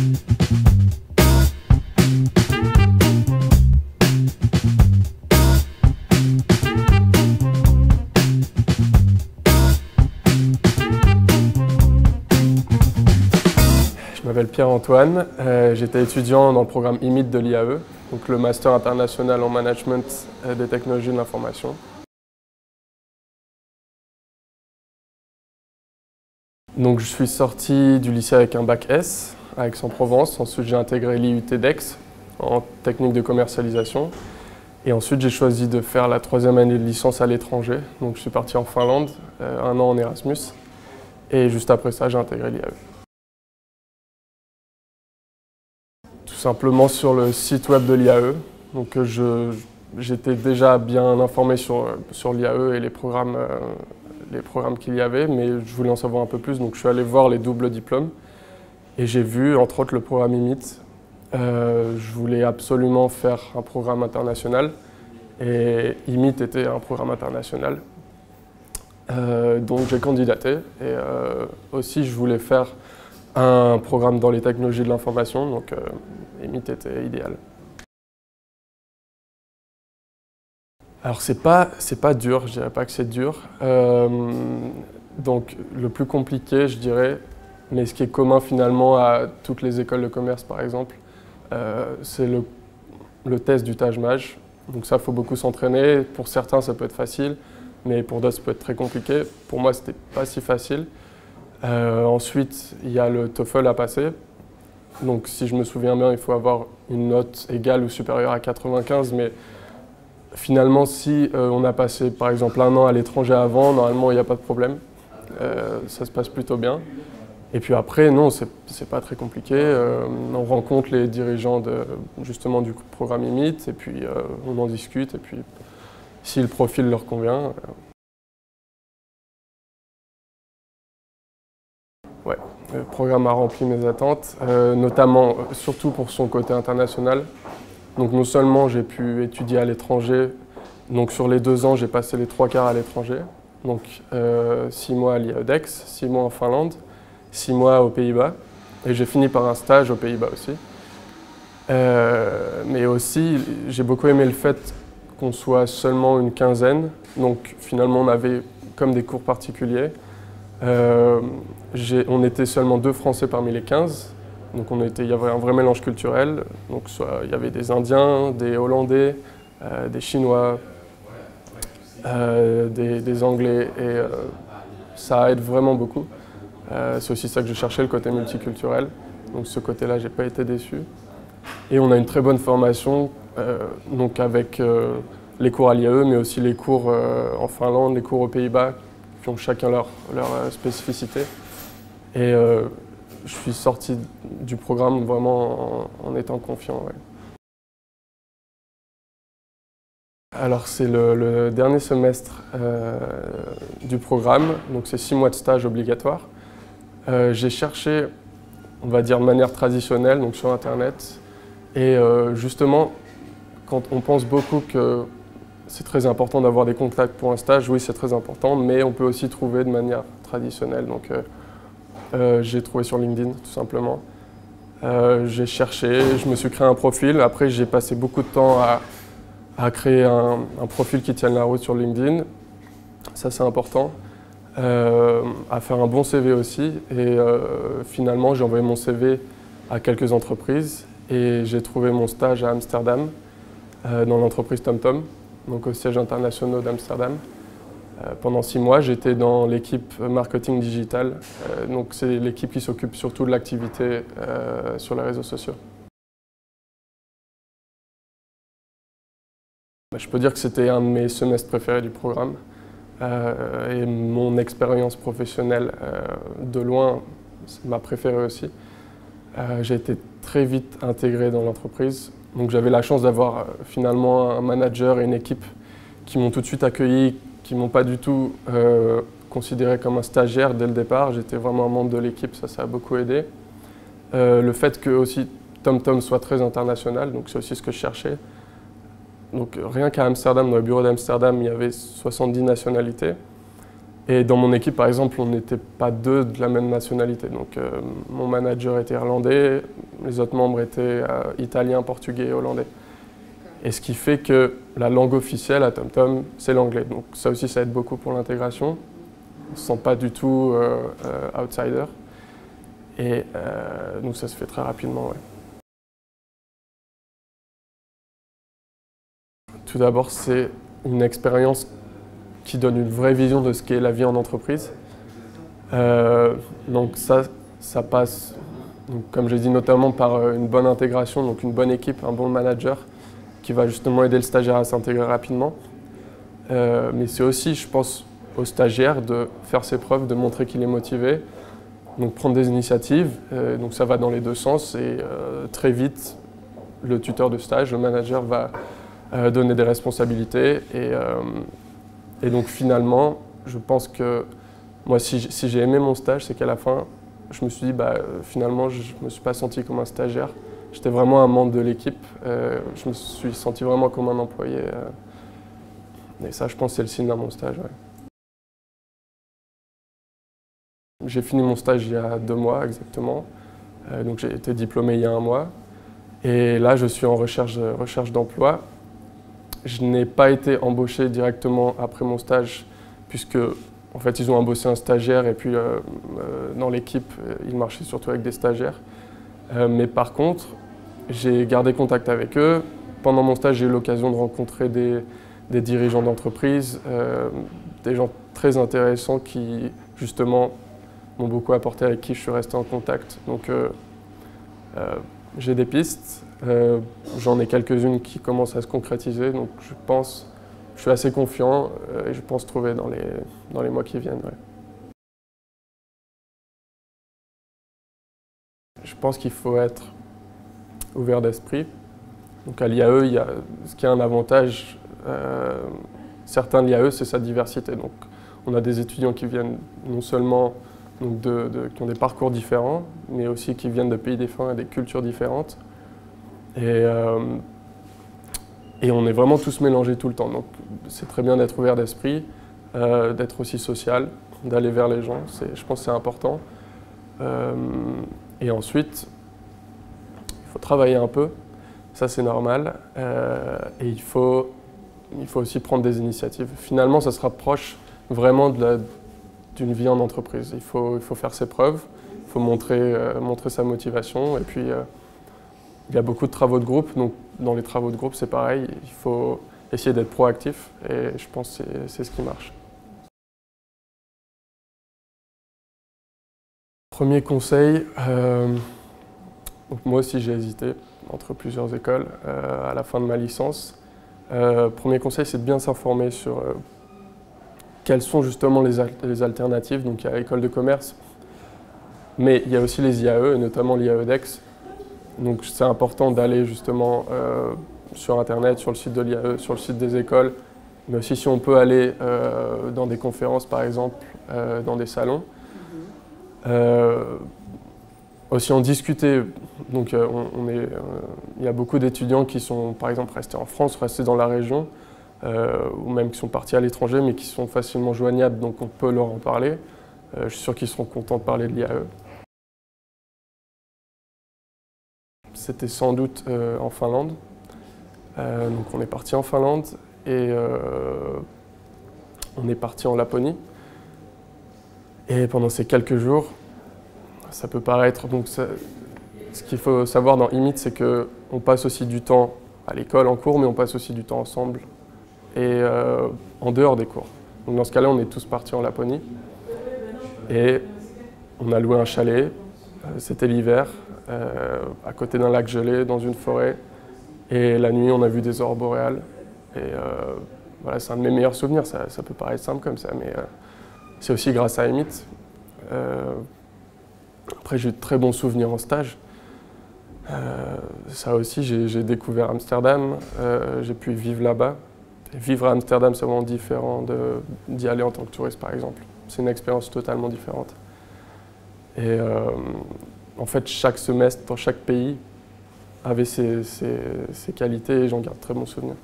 Je m'appelle Pierre-Antoine, j'étais étudiant dans le programme IMIT de l'IAE, donc le Master international en Management des technologies de l'information. Donc je suis sorti du lycée avec un bac S à Aix-en-Provence, ensuite j'ai intégré l'IUT d'Aix en technique de commercialisation et ensuite j'ai choisi de faire la 3e année de licence à l'étranger, donc je suis parti en Finlande, 1 an en Erasmus et juste après ça j'ai intégré l'IAE. Tout simplement sur le site web de l'IAE. Donc j'étais déjà bien informé sur l'IAE et les programmes qu'il y avait, mais je voulais en savoir un peu plus, donc je suis allé voir les doubles diplômes et j'ai vu entre autres le programme IMIT. Je voulais absolument faire un programme international et IMIT était un programme international. Donc j'ai candidaté et aussi je voulais faire un programme dans les technologies de l'information, donc IMIT était idéal. Alors c'est pas dur, je dirais pas que c'est dur. Donc le plus compliqué, je dirais, mais ce qui est commun finalement à toutes les écoles de commerce par exemple, c'est le test du Taj-Maj. Donc ça, il faut beaucoup s'entraîner. Pour certains, ça peut être facile, mais pour d'autres, ça peut être très compliqué. Pour moi, c'était pas si facile. Ensuite, il y a le TOEFL à passer. Donc si je me souviens bien, il faut avoir une note égale ou supérieure à 95, mais finalement, si on a passé par exemple 1 an à l'étranger avant, normalement, il n'y a pas de problème. Ça se passe plutôt bien. Et puis après, non, c'est pas très compliqué. On rencontre les dirigeants justement du programme IMIT, et puis on en discute, et puis si le profil leur convient. Ouais, le programme a rempli mes attentes, notamment, surtout pour son côté international. Donc non seulement j'ai pu étudier à l'étranger, donc sur les 2 ans, j'ai passé les 3/4 à l'étranger. Donc 6 mois à l'IAE d'Aix, 6 mois en Finlande, 6 mois aux Pays-Bas. Et j'ai fini par un stage aux Pays-Bas aussi. Mais aussi, j'ai beaucoup aimé le fait qu'on soit seulement une quinzaine. Donc finalement, on avait comme des cours particuliers. On était seulement 2 Français parmi les 15, donc il y avait un vrai mélange culturel. Donc il y avait des Indiens, des Hollandais, des Chinois, des Anglais, et ça aide vraiment beaucoup. C'est aussi ça que je cherchais, le côté multiculturel. Donc ce côté-là, j'ai pas été déçu. Et on a une très bonne formation, donc avec les cours à l'IAE, mais aussi les cours en Finlande, les cours aux Pays-Bas, qui ont chacun leur spécificité. Et je suis sorti du programme vraiment en étant confiant. Ouais. Alors c'est le dernier semestre du programme, donc c'est 6 mois de stage obligatoire. J'ai cherché, on va dire de manière traditionnelle, donc sur Internet. Et justement, quand on pense beaucoup que c'est très important d'avoir des contacts pour un stage, oui c'est très important, mais on peut aussi trouver de manière traditionnelle. Donc j'ai trouvé sur LinkedIn tout simplement. J'ai cherché, je me suis créé un profil. Après j'ai passé beaucoup de temps à créer un profil qui tienne la route sur LinkedIn. Ça c'est important. À faire un bon CV aussi. Et finalement j'ai envoyé mon CV à quelques entreprises et j'ai trouvé mon stage à Amsterdam dans l'entreprise TomTom, donc au siège international d'Amsterdam. Pendant 6 mois, j'étais dans l'équipe marketing digital, donc c'est l'équipe qui s'occupe surtout de l'activité sur les réseaux sociaux. Je peux dire que c'était un de mes semestres préférés du programme et mon expérience professionnelle de loin, c'est ma préférée aussi. J'ai été très vite intégré dans l'entreprise, donc j'avais la chance d'avoir finalement un manager et une équipe qui m'ont tout de suite accueilli, qui ne m'ont pas du tout considéré comme un stagiaire dès le départ. J'étais vraiment un membre de l'équipe, ça a beaucoup aidé. Le fait que aussi TomTom soit très international, donc c'est aussi ce que je cherchais. Donc rien qu'à Amsterdam, dans le bureau d'Amsterdam, il y avait 70 nationalités. Et dans mon équipe, par exemple, on n'était pas deux de la même nationalité. Donc mon manager était irlandais, les autres membres étaient italiens, portugais et hollandais. Et ce qui fait que la langue officielle à TomTom, c'est l'anglais. Donc ça aussi, ça aide beaucoup pour l'intégration. On ne se sent pas du tout outsider. Et donc ça se fait très rapidement, ouais. Tout d'abord, c'est une expérience qui donne une vraie vision de ce qu'est la vie en entreprise. Donc ça passe, donc, comme j'ai dit, notamment par une bonne intégration, donc une bonne équipe, un bon manager qui va justement aider le stagiaire à s'intégrer rapidement. Mais c'est aussi, je pense, au stagiaire de faire ses preuves, de montrer qu'il est motivé, donc prendre des initiatives. Donc ça va dans les deux sens et très vite, le tuteur de stage, le manager va donner des responsabilités et donc finalement, je pense que moi, si j'ai aimé mon stage, c'est qu'à la fin, je me suis dit, finalement, je ne me suis pas senti comme un stagiaire. J'étais vraiment un membre de l'équipe. Je me suis senti vraiment comme un employé. Et ça, je pense, c'est le signe d'un bon stage. Ouais. J'ai fini mon stage il y a 2 mois exactement. Donc j'ai été diplômé il y a 1 mois. Et là, je suis en recherche d'emploi. Je n'ai pas été embauché directement après mon stage, puisque en fait, ils ont embauché un stagiaire et puis dans l'équipe, ils marchaient surtout avec des stagiaires. Mais par contre, j'ai gardé contact avec eux. Pendant mon stage, j'ai eu l'occasion de rencontrer des dirigeants d'entreprise, des gens très intéressants qui, justement, m'ont beaucoup apporté, avec qui je suis resté en contact. Donc, j'ai des pistes. J'en ai quelques-unes qui commencent à se concrétiser, donc je suis assez confiant et je pense trouver dans les mois qui viennent. Ouais. Je pense qu'il faut être ouvert d'esprit. Donc à l'IAE, ce qui a un avantage certain de l'IAE, c'est sa diversité. Donc on a des étudiants qui viennent non seulement donc qui ont des parcours différents, mais aussi qui viennent de pays différents et des cultures différentes. Et on est vraiment tous mélangés tout le temps. Donc c'est très bien d'être ouvert d'esprit, d'être aussi social, d'aller vers les gens. Je pense que c'est important. Et ensuite, il faut travailler un peu. Ça, c'est normal. Et il faut aussi prendre des initiatives. Finalement, ça se rapproche vraiment d'une vie en entreprise. Il faut faire ses preuves, il faut montrer sa motivation. Et puis, il y a beaucoup de travaux de groupe. Donc, dans les travaux de groupe, c'est pareil. Il faut essayer d'être proactif. Et je pense que c'est ce qui marche. Premier conseil, donc moi aussi j'ai hésité entre plusieurs écoles à la fin de ma licence. Premier conseil, c'est de bien s'informer sur quelles sont justement les alternatives. Donc il y a l'école de commerce, mais il y a aussi les IAE, et notamment l'IAE-DEX. Donc c'est important d'aller justement sur Internet, sur le site de l'IAE, sur le site des écoles, mais aussi si on peut aller dans des conférences par exemple, dans des salons. Aussi en discuter, donc il y a beaucoup d'étudiants qui sont par exemple restés en France, restés dans la région, ou même qui sont partis à l'étranger mais qui sont facilement joignables, donc on peut leur en parler. Je suis sûr qu'ils seront contents de parler de l'IAE. C'était sans doute en Finlande, donc on est parti en Finlande et on est parti en Laponie. Et pendant ces quelques jours, ça peut paraître... Donc ce qu'il faut savoir dans IMIT, c'est qu'on passe aussi du temps à l'école, en cours, mais on passe aussi du temps ensemble et en dehors des cours. Donc dans ce cas-là, on est tous partis en Laponie et on a loué un chalet. C'était l'hiver, à côté d'un lac gelé, dans une forêt. Et la nuit, on a vu des aurores boréales. Et voilà, c'est un de mes meilleurs souvenirs. Ça peut paraître simple comme ça, mais... c'est aussi grâce à IMIT. Après, j'ai eu de très bons souvenirs en stage. Ça aussi, j'ai découvert Amsterdam. J'ai pu vivre là-bas. Vivre à Amsterdam, c'est vraiment différent d'y aller en tant que touriste, par exemple. C'est une expérience totalement différente. Et en fait, chaque semestre, dans chaque pays, avait ses qualités et j'en garde très bons souvenirs.